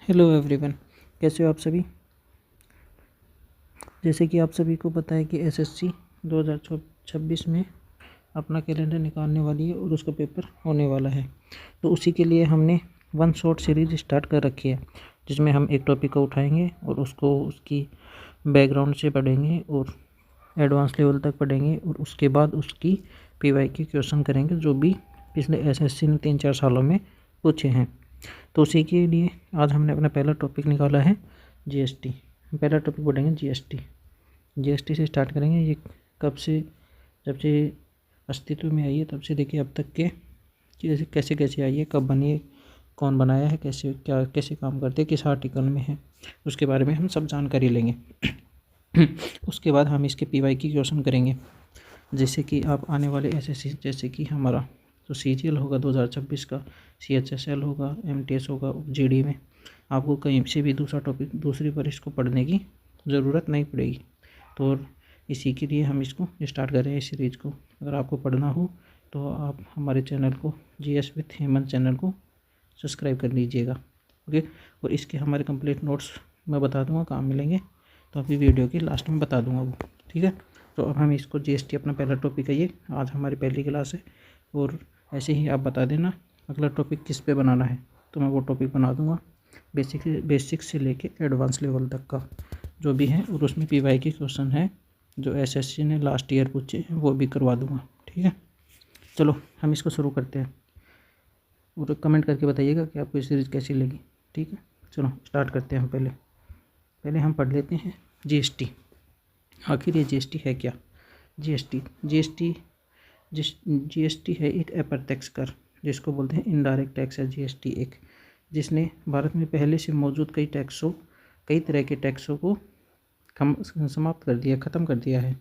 Hello everyone, कैसे हो आप सभी। जैसे कि आप सभी को पता है कि एसएससी 2026 में अपना कैलेंडर निकालने वाली है और उसका पेपर होने वाला है। तो उसी के लिए हमने वन शॉट सीरीज स्टार्ट कर रखी है, जिसमें हम एक टॉपिक को उठाएंगे और उसको उसकी बैकग्राउंड से पढ़ेंगे और एडवांस लेवल तक पढ़ेंगे और उसके बाद उसकी पीवाई के क्वेश्चन करेंगे जो भी पिछले एसएससी ने 3-4 सालों में पूछे हैं। तो उसी के लिए आज हमने अपना पहला टॉपिक निकाला है जीएसटी। पहला टॉपिक पढ़ेंगे जीएसटी से स्टार्ट करेंगे। ये कब से, जब से अस्तित्व में आई है तब से देखिए अब तक के जैसे कैसे कैसे आई है, कब बनी है, कौन बनाया है, कैसे क्या कैसे काम करते हैं, किस आर्टिकल में है, उसके बारे में हम सब जानकारी लेंगे। उसके बाद हम इसके पीवाई की क्वेश्चन करेंगे। जैसे कि आप आने वाले एसएससी, जैसे कि हमारा तो सीजीएल होगा 2026 का, सीएचएसएल होगा, एमटीएस होगा, जीडी में आपको कहीं से भी दूसरा टॉपिक दूसरी बार इसको पढ़ने की ज़रूरत नहीं पड़ेगी। तो इसी के लिए हम इसको स्टार्ट कर रहे हैं इस सीरीज़ को। अगर आपको पढ़ना हो तो आप हमारे चैनल को जीएस विथ हेमंत चैनल को सब्सक्राइब कर लीजिएगा, ओके। और इसके हमारे कंप्लीट नोट्स मैं बता दूंगा कहाँ मिलेंगे, तो अभी वीडियो के लास्ट में बता दूंगा वो, ठीक है। तो अब हम इसको जीएसटी अपना पहला टॉपिक है, ये आज हमारी पहली क्लास है। और ऐसे ही आप बता देना अगला टॉपिक किस पे बनाना है, तो मैं वो टॉपिक बना दूंगा, बेसिक से लेके एडवांस लेवल तक का जो भी है। और उसमें पीवाई के क्वेश्चन है जो एसएससी ने लास्ट ईयर पूछे हैं वो भी करवा दूंगा, ठीक है। चलो हम इसको शुरू करते हैं और कमेंट करके बताइएगा कि आपको ये सीरीज़ कैसी लगी, ठीक है। चलो स्टार्ट करते हैं। हम पहले हम पढ़ लेते हैं जीएसटी। आखिर ये जीएसटी है क्या। जीएसटी है एक अप्रत्यक्ष कर, जिसको बोलते हैं इनडायरेक्ट टैक्स है। जीएसटी एक जिसने भारत में पहले से मौजूद कई तरह के टैक्सों को समाप्त कर दिया, ख़त्म कर दिया है।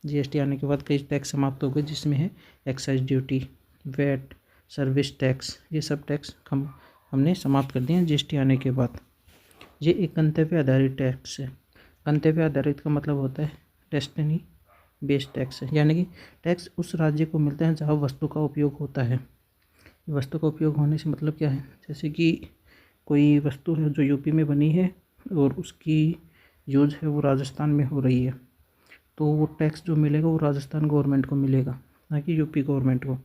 जीएसटी आने के बाद कई टैक्स समाप्त हो गए, जिसमें है excise duty, VAT, service tax. ये सब टैक्स हमने समाप्त कर दिए हैं जीएसटी आने के बाद। ये एक गंतव्य आधारित टैक्स है। गंतव्य आधारित का मतलब होता है डेस्टिनी बेस्ड टैक्स है, यानी कि टैक्स उस राज्य को मिलता है जहाँ वस्तु का उपयोग होता है। वस्तु का उपयोग होने से मतलब क्या है, जैसे कि कोई वस्तु है जो यूपी में बनी है और उसकी यूज है वो राजस्थान में हो रही है, तो वो टैक्स जो मिलेगा वो राजस्थान गवर्नमेंट को मिलेगा, ना कि यूपी गवर्नमेंट को।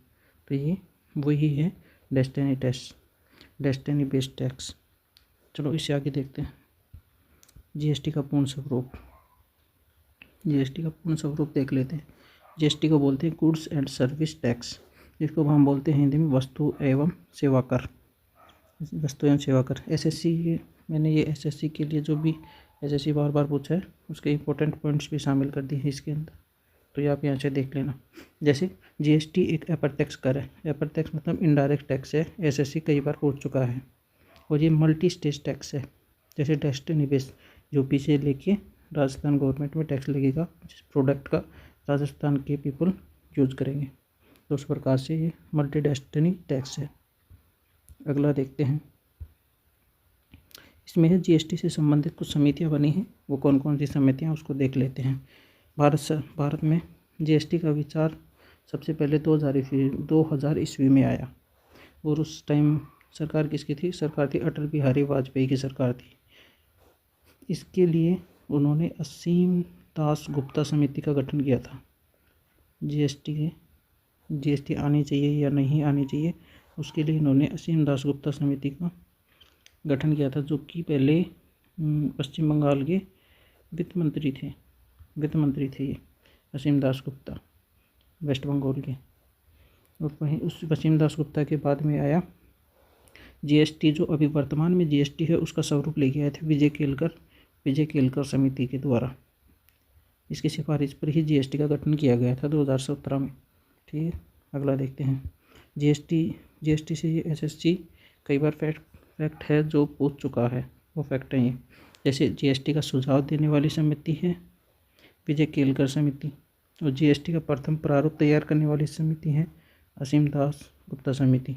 तो ये वही है डेस्टिनी बेस्ड टैक्स। चलो इससे आगे देखते हैं जीएसटी का पूर्ण स्वरूप। जीएसटी का पूर्ण स्वरूप देख लेते हैं। जीएसटी को बोलते हैं गुड्स एंड सर्विस टैक्स, जिसको हम बोलते हैं हिंदी में वस्तु एवं सेवा कर। एसएससी मैंने ये एसएससी के लिए जो भी एसएससी बार बार पूछा है उसके इंपॉर्टेंट पॉइंट्स भी शामिल कर दिए हैं इसके अंदर, तो ये आप यहाँ से देख लेना। जैसे जीएसटी एक अप्रत्यक्ष कर है। अप्रत्यक्ष मतलब इनडायरेक्ट टैक्स है, एसएससी कई बार पूछ चुका है। और ये मल्टी स्टेज टैक्स है। जैसे डेस्टिनी बेस्ड, यूपी से लेके राजस्थान गवर्नमेंट में टैक्स लगेगा जिस प्रोडक्ट का राजस्थान के पीपल यूज करेंगे, तो उस प्रकार से ये मल्टी डेस्टिनी टैक्स है। अगला देखते हैं। इसमें है जीएसटी से संबंधित कुछ समितियां बनी हैं, वो कौन कौन सी समितियां उसको देख लेते हैं। भारत में जीएसटी का विचार सबसे पहले 2000 ईस्वी में आया, और उस टाइम सरकार किसकी थी, सरकार थी अटल बिहारी वाजपेयी की सरकार थी। इसके लिए उन्होंने असीम दास गुप्ता समिति का गठन किया था। जीएसटी आनी चाहिए या नहीं आनी चाहिए, उसके लिए इन्होंने असीम दास गुप्ता समिति का गठन किया था, जो कि पहले पश्चिम बंगाल के वित्त मंत्री थे ये असीम दास गुप्ता, वेस्ट बंगाल के। और वहीं उस असीम दास गुप्ता के बाद में आया जीएसटी, जो अभी वर्तमान में जीएसटी है उसका स्वरूप लेके आए थे विजय केलकर समिति के द्वारा। इसकी सिफारिश पर ही जीएसटी का गठन किया गया था 2017 में, ठीक है। अगला देखते हैं जीएसटी से ये एसएससी कई बार फैक्ट है जो पूछ चुका है, वो फैक्ट है ये। जैसे जीएसटी का सुझाव देने वाली समिति है विजय केलकर समिति, और जीएसटी का प्रथम प्रारूप तैयार करने वाली समिति है असीम दास गुप्ता समिति,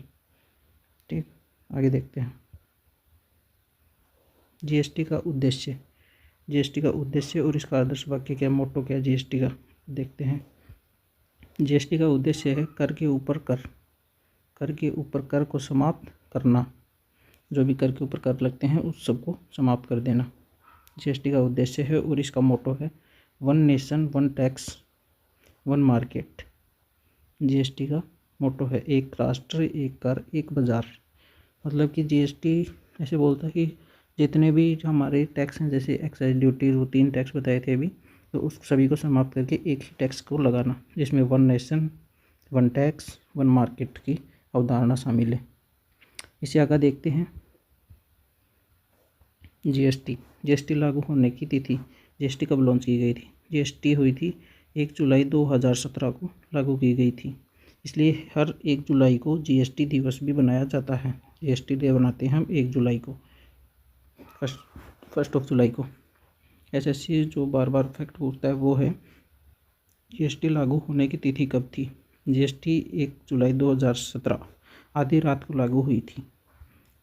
ठीक। आगे देखते हैं जीएसटी का उद्देश्य और इसका आदर्श वाक्य क्या, मोटो क्या जीएसटी का, देखते हैं। जीएसटी का उद्देश्य है कर के ऊपर कर को समाप्त करना। जो भी कर के ऊपर कर लगते हैं उस सबको समाप्त कर देना जीएसटी का उद्देश्य है। और इसका मोटो है one nation one tax one market. GST का मोटो है एक राष्ट्र एक कर एक बाज़ार। मतलब कि जीएसटी ऐसे बोलता है कि जितने भी जो हमारे टैक्स हैं, जैसे एक्साइज ड्यूटी, वो 3 टैक्स बताए थे अभी, तो उस सभी को समाप्त करके एक ही टैक्स को लगाना, जिसमें one nation one tax one market की अवधारणा शामिल है। इसे आगे देखते हैं। जीएसटी लागू होने की तिथि। जीएसटी कब लॉन्च की गई थी? जीएसटी हुई थी 1 जुलाई 2017 को लागू की गई थी। इसलिए हर 1 जुलाई को जीएसटी दिवस भी बनाया जाता है। जीएसटी डे बनाते हैं हम 1 जुलाई को, फर्स्ट ऑफ जुलाई को। एसएससी जो बार बार फैक्ट पूछता है वो है जीएसटी लागू होने की तिथि कब थी? जीएसटी 1 जुलाई 2017 आधी रात को लागू हुई थी,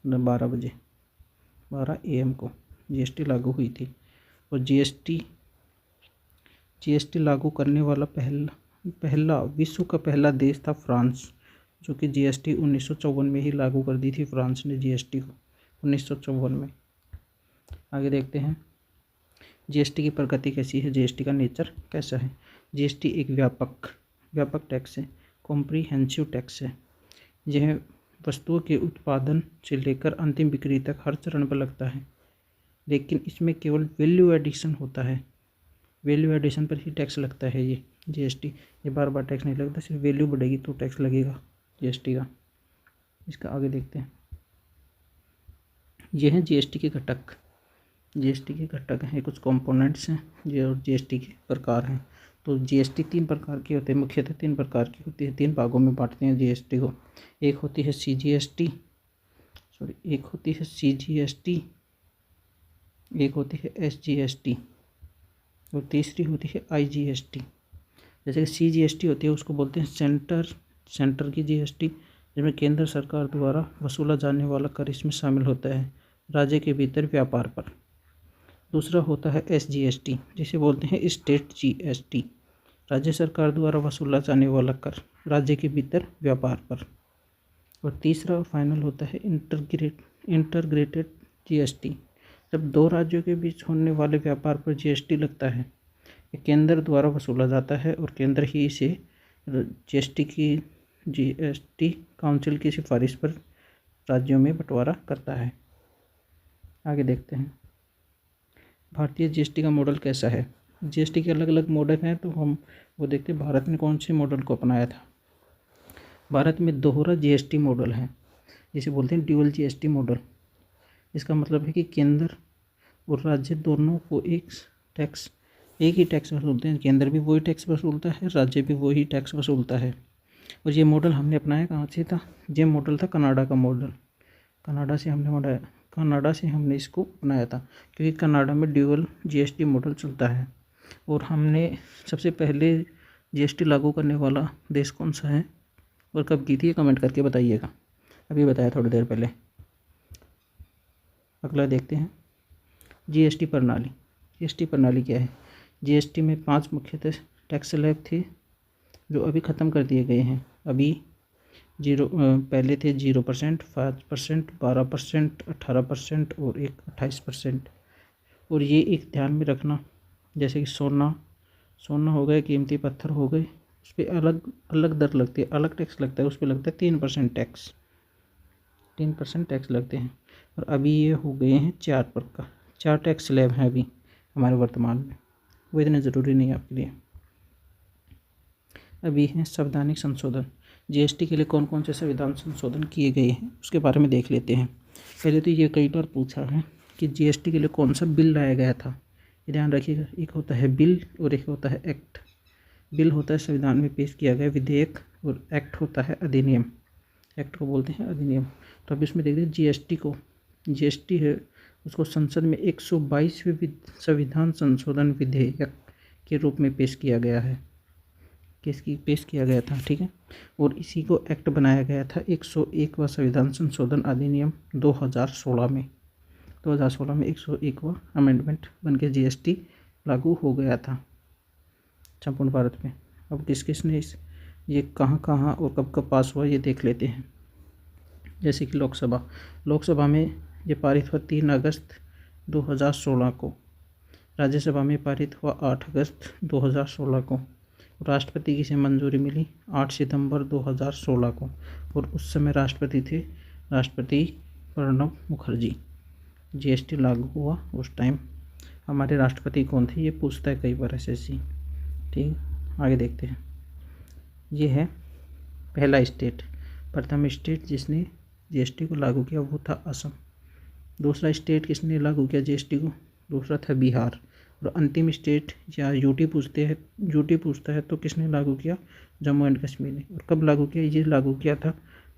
12 बजे 12 AM को जीएसटी लागू हुई थी। और जीएसटी लागू करने वाला पहला विश्व का पहला देश था फ्रांस, जो कि जीएसटी 1954 में ही लागू कर दी थी फ्रांस ने जीएसटी को 1954 में। आगे देखते हैं जीएसटी की प्रगति कैसी है, जीएसटी का नेचर कैसा है। जीएसटी एक व्यापक टैक्स है, कॉम्प्रिहेंसिव टैक्स है। यह वस्तुओं के उत्पादन से लेकर अंतिम बिक्री तक हर चरण पर लगता है, लेकिन इसमें केवल वैल्यू एडिशन होता है। वैल्यू एडिशन पर ही टैक्स लगता है ये जीएसटी। ये बार बार टैक्स नहीं लगता, सिर्फ वैल्यू बढ़ेगी तो टैक्स लगेगा जीएसटी का। इसका आगे देखते हैं। ये हैं जीएसटी के घटक। जीएसटी के घटक हैं, कुछ कंपोनेंट्स हैं ये, और जीएसटी के प्रकार हैं। तो जीएसटी 3 प्रकार की होते हैं, मुख्यतः 3 प्रकार की होती है। 3 भागों में बांटते हैं जीएसटी को। एक होती है सीजीएसटी, एक होती है सीजीएसटी, एक होती है एसजीएसटी, और तीसरी होती है आईजीएसटी। जैसे कि सीजीएसटी होती है उसको बोलते हैं सेंटर की जीएसटी, जिसमें केंद्र सरकार द्वारा वसूला जाने वाला कर इसमें शामिल होता है राज्य के भीतर व्यापार पर। दूसरा होता है एसजीएसटी, जिसे बोलते हैं स्टेट जीएसटी, राज्य सरकार द्वारा वसूला जाने वाला कर राज्य के भीतर व्यापार पर। और तीसरा और फाइनल होता है इंटरग्रेटेड जीएसटी, जब 2 राज्यों के बीच होने वाले व्यापार पर जीएसटी लगता है। ये केंद्र द्वारा वसूला जाता है और केंद्र ही इसे जीएसटी काउंसिल की सिफारिश पर राज्यों में बंटवारा करता है। आगे देखते हैं भारतीय जीएसटी का मॉडल कैसा है। जीएसटी के अलग अलग मॉडल हैं, तो हम वो देखते हैं भारत ने कौन से मॉडल को अपनाया था। भारत में दोहरा जीएसटी मॉडल है, जिसे बोलते हैं ड्यूअल जीएसटी मॉडल। इसका मतलब है कि केंद्र और राज्य दोनों को एक ही टैक्स वसूलते हैं। केंद्र भी वही टैक्स वसूलता है, राज्य भी वही टैक्स वसूलता है। और ये मॉडल हमने अपनाया कहाँ से था? ये मॉडल था कनाडा का मॉडल। कनाडा से हमने इसको अपनाया था, क्योंकि कनाडा में ड्यूअल जीएसटी मॉडल चलता है। और हमने सबसे पहले जीएसटी लागू करने वाला देश कौन सा है और कब की थी, ये कमेंट करके बताइएगा। अभी बताया थोड़ी देर पहले। अगला देखते हैं जीएसटी प्रणाली। जीएसटी प्रणाली क्या है? जीएसटी में 5 मुख्यतः टैक्स स्लैब थे, जो अभी ख़त्म कर दिए गए हैं। अभी पहले थे 0%, 5%, 12%, 18% और एक 28%। और ये एक ध्यान में रखना, जैसे कि सोना हो गए, कीमती पत्थर हो गए, उस पर अलग अलग दर लगती है, अलग टैक्स लगता है। उस पर लगता है 3% टैक्स, 3% टैक्स लगते हैं। और अभी ये हो गए हैं 4 टैक्स स्लैब हैं अभी हमारे वर्तमान में। वो इतने ज़रूरी नहीं है आपके लिए। अभी हैं संवैधानिक संशोधन। जीएसटी के लिए कौन कौन से संविधान संशोधन किए गए हैं उसके बारे में देख लेते हैं। पहले तो ये कई बार पूछा है कि जीएसटी के लिए कौन सा बिल लाया गया था। ये ध्यान रखिएगा, एक होता है बिल और एक होता है एक्ट। बिल होता है संविधान में पेश किया गया विधेयक, और एक्ट होता है अधिनियम। एक्ट को बोलते हैं अधिनियम। तो अब इसमें देखते हैं जीएसटी है उसको संसद में 122वें संविधान संशोधन विधेयक के रूप में पेश किया गया था, ठीक है। और इसी को एक्ट बनाया गया था 101वां संविधान संशोधन अधिनियम 2016 में 101वां अमेंडमेंट बनके जीएसटी लागू हो गया था संपूर्ण भारत में। अब किस किस ने ये कहाँ और कब पास हुआ ये देख लेते हैं। जैसे कि लोकसभा में ये पारित हुआ 3 अगस्त 2016 को, राज्यसभा में पारित हुआ 8 अगस्त 2016 को, राष्ट्रपति की इसे मंजूरी मिली 8 सितंबर 2016 को, और उस समय राष्ट्रपति थे राष्ट्रपति प्रणब मुखर्जी। जीएसटी लागू हुआ उस टाइम। हमारे राष्ट्रपति कौन थे, ये पूछता है कई बार एसएससी। ठीक, आगे देखते हैं। ये है पहला स्टेट, प्रथम स्टेट जिसने जीएसटी को लागू किया वो था असम। दूसरा स्टेट किसने लागू किया जीएसटी को, दूसरा था बिहार। और अंतिम स्टेट या यूटी पूछता है तो किसने लागू किया, जम्मू एंड कश्मीर ने। और कब लागू किया, ये लागू किया था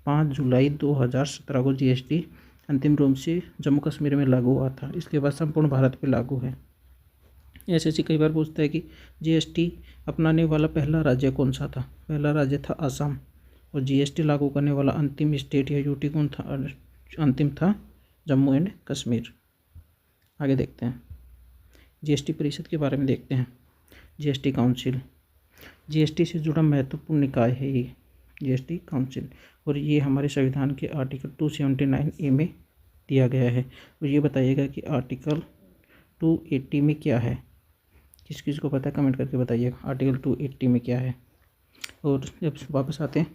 5 जुलाई 2017 को जीएसटी अंतिम रूप से जम्मू कश्मीर में लागू हुआ था। इसके बाद संपूर्ण भारत पे लागू है। एसएससी कई बार पूछता है कि जीएसटी अपनाने वाला पहला राज्य कौन सा था। पहला राज्य था असम, और जीएसटी लागू करने वाला अंतिम स्टेट या यूटी कौन था, अंतिम था जम्मू एंड कश्मीर। आगे देखते हैं, जीएसटी परिषद के बारे में देखते हैं। जीएसटी काउंसिल, जीएसटी से जुड़ा महत्वपूर्ण निकाय है ये जीएसटी काउंसिल, और ये हमारे संविधान के आर्टिकल 279A में दिया गया है। और ये बताइएगा कि आर्टिकल 280 में क्या है, किस किस को पता है कमेंट करके बताइएगा आर्टिकल 280 में क्या है। और जब वापस आते हैं,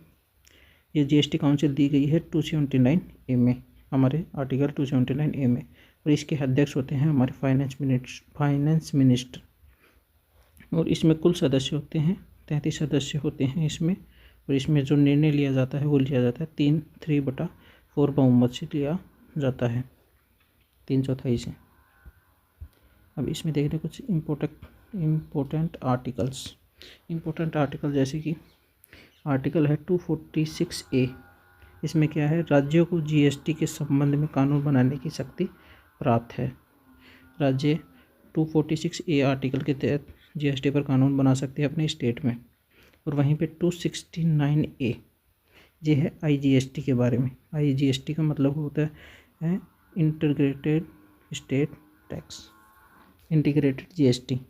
ये जीएसटी काउंसिल दी गई है 279A में, हमारे आर्टिकल 279A में, और इसके अध्यक्ष होते हैं हमारे फाइनेंस मिनिस्टर। और इसमें कुल सदस्य होते हैं 33 सदस्य होते हैं इसमें, और इसमें जो निर्णय लिया जाता है वो लिया जाता है 3/4 बहुमत से लिया जाता है, 3/4 से। अब इसमें देखते हैं कुछ इम्पोर्टेंट आर्टिकल, जैसे कि आर्टिकल है 246A। इसमें क्या है, राज्यों को जीएसटी के संबंध में कानून बनाने की शक्ति प्राप्त है। राज्य 246A आर्टिकल के तहत जीएसटी पर कानून बना सकते हैं अपने स्टेट में। और वहीं पे 269A ये है आईजीएसटी के बारे में। आईजीएसटी का मतलब होता है integrated state tax, integrated GST,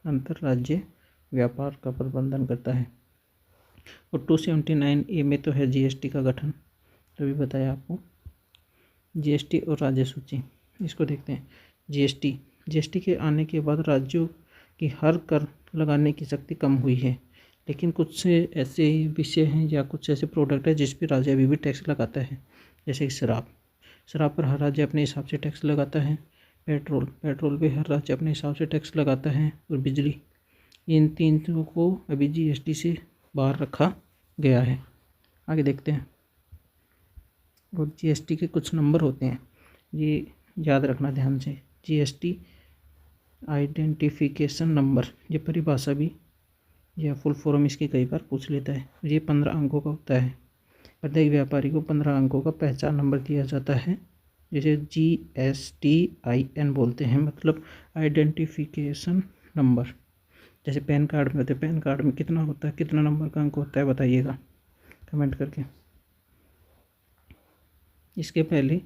अंतर्राज्यीय व्यापार का प्रबंधन करता है। और 279A में तो है जीएसटी का गठन, तभी बताया आपको। जीएसटी और राज्य सूची, इसको देखते हैं। जीएसटी के आने के बाद राज्यों की हर कर लगाने की शक्ति कम हुई है, लेकिन कुछ से ऐसे विषय हैं या कुछ ऐसे प्रोडक्ट है जिस पर राज्य अभी भी टैक्स लगाता है। जैसे कि शराब पर हर राज्य अपने हिसाब से टैक्स लगाता है। पेट्रोल पे हर राज्य अपने हिसाब से टैक्स लगाता है। और बिजली, इन तीनों को अभी जीएसटी से बाहर रखा गया है। आगे देखते हैं। और जीएसटी के कुछ नंबर होते हैं, ये याद रखना ध्यान से। जीएसटी आइडेंटिफिकेशन नंबर, ये परिभाषा भी या फुल फॉर्म इसकी कई बार पूछ लेता है। ये 15 अंकों का होता है। प्रत्येक व्यापारी को 15 अंकों का पहचान नंबर दिया जाता है, जिसे GSTIN बोलते हैं, मतलब आइडेंटिफिकेशन नंबर। जैसे पैन कार्ड में होते हैं, पैन कार्ड में कितना होता है, कितना नंबर का अंक होता है, बताइएगा कमेंट करके। इसके पहले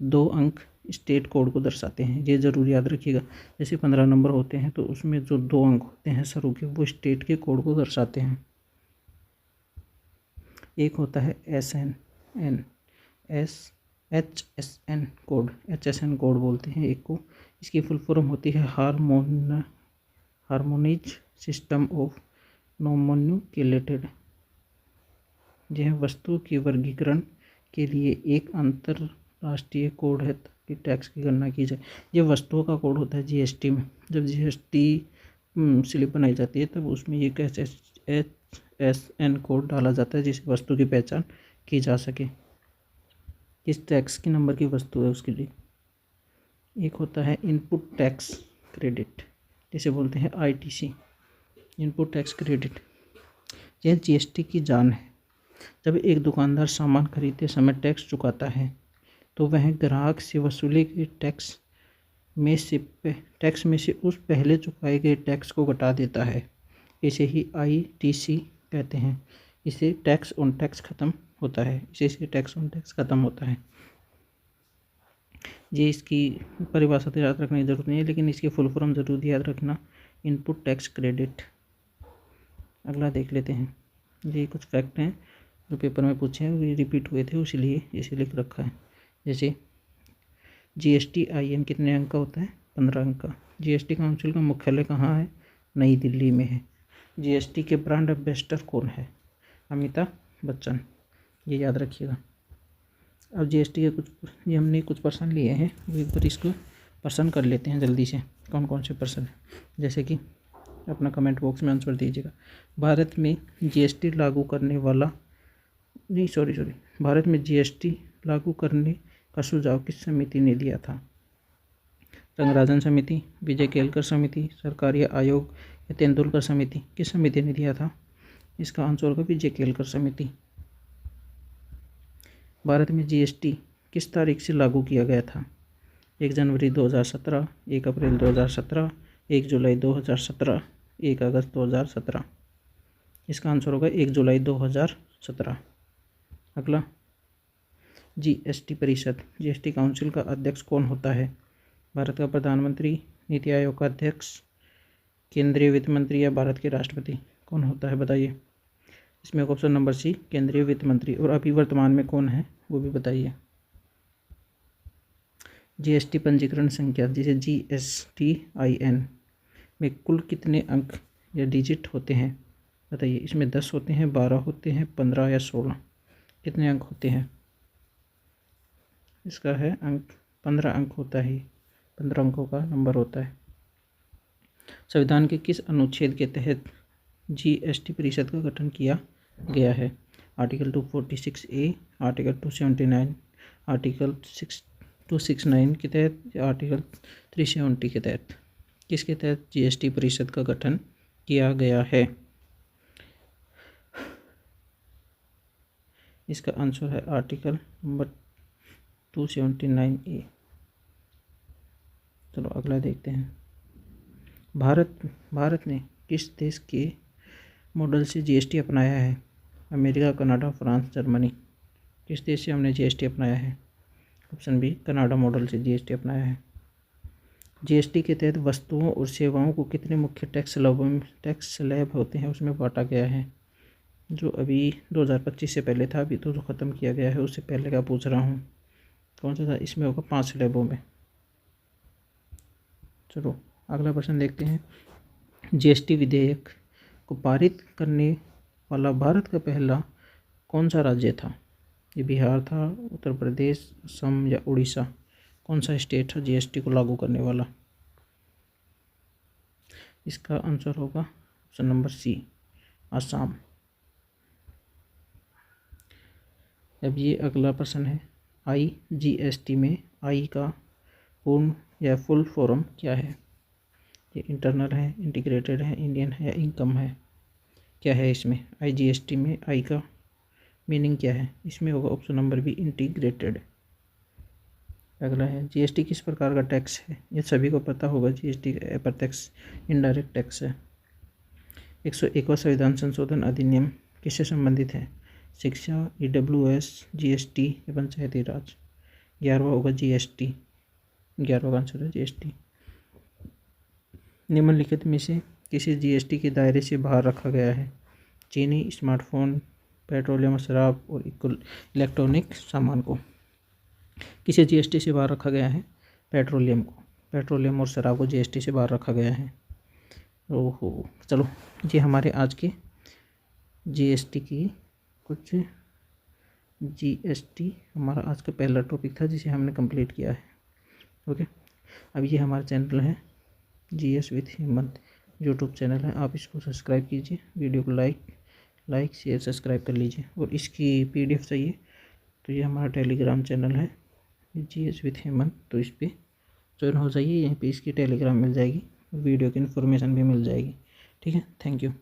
2 अंक स्टेट कोड को दर्शाते हैं, ये ज़रूर याद रखिएगा। जैसे 15 नंबर होते हैं तो उसमें जो 2 अंक होते हैं शुरू के, वो स्टेट के कोड को दर्शाते हैं। एक होता है HSN कोड बोलते हैं एक को। इसकी फुल फॉर्म होती है हार्मोनाइज्ड सिस्टम ऑफ नोमेनक्लेचर। यह वस्तु के वर्गीकरण के लिए एक अंतरराष्ट्रीय कोड है ताकि टैक्स की गणना की जाए। ये वस्तुओं का कोड होता है जीएसटी में। जब जीएसटी स्लिप बनाई जाती है तब उसमें एक HSN कोड डाला जाता है जिससे वस्तु की पहचान की जा सके, किस टैक्स के नंबर की वस्तु है उसके लिए। एक होता है इनपुट टैक्स क्रेडिट, जिसे बोलते हैं ITC, इनपुट टैक्स क्रेडिट। यह जीएसटी की जान है। जब एक दुकानदार सामान खरीदते समय टैक्स चुकाता है तो वह ग्राहक से वसूले गए टैक्स में से उस पहले चुकाए गए टैक्स को घटा देता है। इसे ही ITC कहते हैं। इसे टैक्स ऑन टैक्स खत्म होता है, इसे टैक्स ऑन टैक्स खत्म होता है। ये इसकी परिभाषा तो याद रखने की जरूरत नहीं है, लेकिन इसकी फुल फॉर्म जरूर याद रखना, इनपुट टैक्स क्रेडिट। अगला देख लेते हैं। ये कुछ फैक्ट हैं जो पेपर में पूछे हैं वो रिपीट हुए थे, इसीलिए इसे लिख रखा है। जैसे GSTIN कितने अंक का होता है? 15 अंक का। GST काउंसिल का मुख्यालय कहाँ है? नई दिल्ली में है। GST के ब्रांड एम्बेसडर कौन है? अमिताभ बच्चन, ये याद रखिएगा। अब GST के ये हमने कुछ पर्सन लिए हैं, वो एक बार इसको पर्सन कर लेते हैं जल्दी से, कौन कौन से पर्सन हैं। जैसे कि अपना कमेंट बॉक्स में आंसर दीजिएगा। भारत में GST लागू करने वाला भारत में GST लागू करने का सुझाव किस समिति ने दिया था? रंगराजन समिति, विजय केलकर समिति, सरकारी आयोग या तेंदुलकर समिति? किस समिति ने दिया था? इसका आंसर होगा विजय केलकर समिति। भारत में GST किस तारीख से लागू किया गया था? 1 जनवरी 2017, 1 अप्रैल 2017, 1 जुलाई 2017, 1 अगस्त 2017? इसका आंसर होगा 1 जुलाई 2017। अगला, GST परिषद, GST काउंसिल का अध्यक्ष कौन होता है? भारत का प्रधानमंत्री, नीति आयोग का अध्यक्ष, केंद्रीय वित्त मंत्री या भारत के राष्ट्रपति? कौन होता है बताइए। इसमें ऑप्शन नंबर सी, केंद्रीय वित्त मंत्री। और अभी वर्तमान में कौन है वो भी बताइए। GST पंजीकरण संख्या, जिसे GSTIN में कुल कितने अंक या डिजिट होते हैं बताइए। इसमें 10 होते हैं, 12 होते हैं, 15 या 16? कितने अंक होते हैं? इसका है अंक 15 अंक होता है, 15 अंकों का नंबर होता है। संविधान के किस अनुच्छेद के तहत GST परिषद का गठन किया गया है? आर्टिकल 246A, आर्टिकल 279, आर्टिकल 269 के तहत या आर्टिकल 370 के तहत? किसके तहत GST परिषद का गठन किया गया है? इसका आंसर है आर्टिकल नंबर 279A। चलो अगला देखते हैं। भारत ने किस देश के मॉडल से GST अपनाया है? America, Canada, France, Germany? किस देश से हमने GST अपनाया है? ऑप्शन बी, कनाडा मॉडल से GST अपनाया है। GST के तहत वस्तुओं और सेवाओं को कितने मुख्य टैक्स स्लैब होते हैं उसमें बांटा गया है? जो अभी 2025 से पहले था, अभी तो जो ख़त्म किया गया है उससे पहले का पूछ रहा हूँ, कौन सा था? इसमें होगा 5 स्लैबों में। चलो अगला प्रश्न देखते हैं। GST विधेयक को पारित करने वाला भारत का पहला कौन सा राज्य था? ये बिहार था, उत्तर प्रदेश, असम या उड़ीसा? कौन सा स्टेट था GST को लागू करने वाला? इसका आंसर होगा ऑप्शन नंबर सी, असम। अब ये अगला प्रश्न है। GST में आई का पूर्ण या फुल फॉर्म क्या है? ये इंटरनल है, इंटीग्रेटेड है, इंडियन है या इनकम है? क्या है इसमें? GST में आई का मीनिंग क्या है? इसमें होगा ऑप्शन नंबर बी, इंटीग्रेटेड। अगला है, GST किस प्रकार का टैक्स है? ये सभी को पता होगा, GST अप्रत्यक्ष इनडायरेक्ट टैक्स है। 101वां संविधान संशोधन अधिनियम किससे संबंधित है? शिक्षा, EWS, GST या पंचायती राज? 11वां होगा GST, 11वां का आंसर है GST। निम्नलिखित में से किसे GST के दायरे से बाहर रखा गया है? चीनी, स्मार्टफोन, पेट्रोलियम, शराब और इलेक्ट्रॉनिक सामान को? किसे GST से बाहर रखा गया है? पेट्रोलियम को। पेट्रोलियम और शराब को GST से बाहर रखा गया है। ओहो, चलो ये हमारे आज के GST की कुछ GST हमारा आज का पहला टॉपिक था जिसे हमने कंप्लीट किया है। ओके, अब ये हमारा चैनल है GS with Hemant, YouTube channel है, आप इसको सब्सक्राइब कीजिए, वीडियो को लाइक शेयर सब्सक्राइब कर लीजिए। और इसकी PDF चाहिए तो ये हमारा टेलीग्राम चैनल है GS विथ हेमंत, तो इस पर ज्वाइन हो जाइए। यहीं पे इसकी टेलीग्राम मिल जाएगी, वीडियो की इन्फॉर्मेशन भी मिल जाएगी। ठीक है, थैंक यू।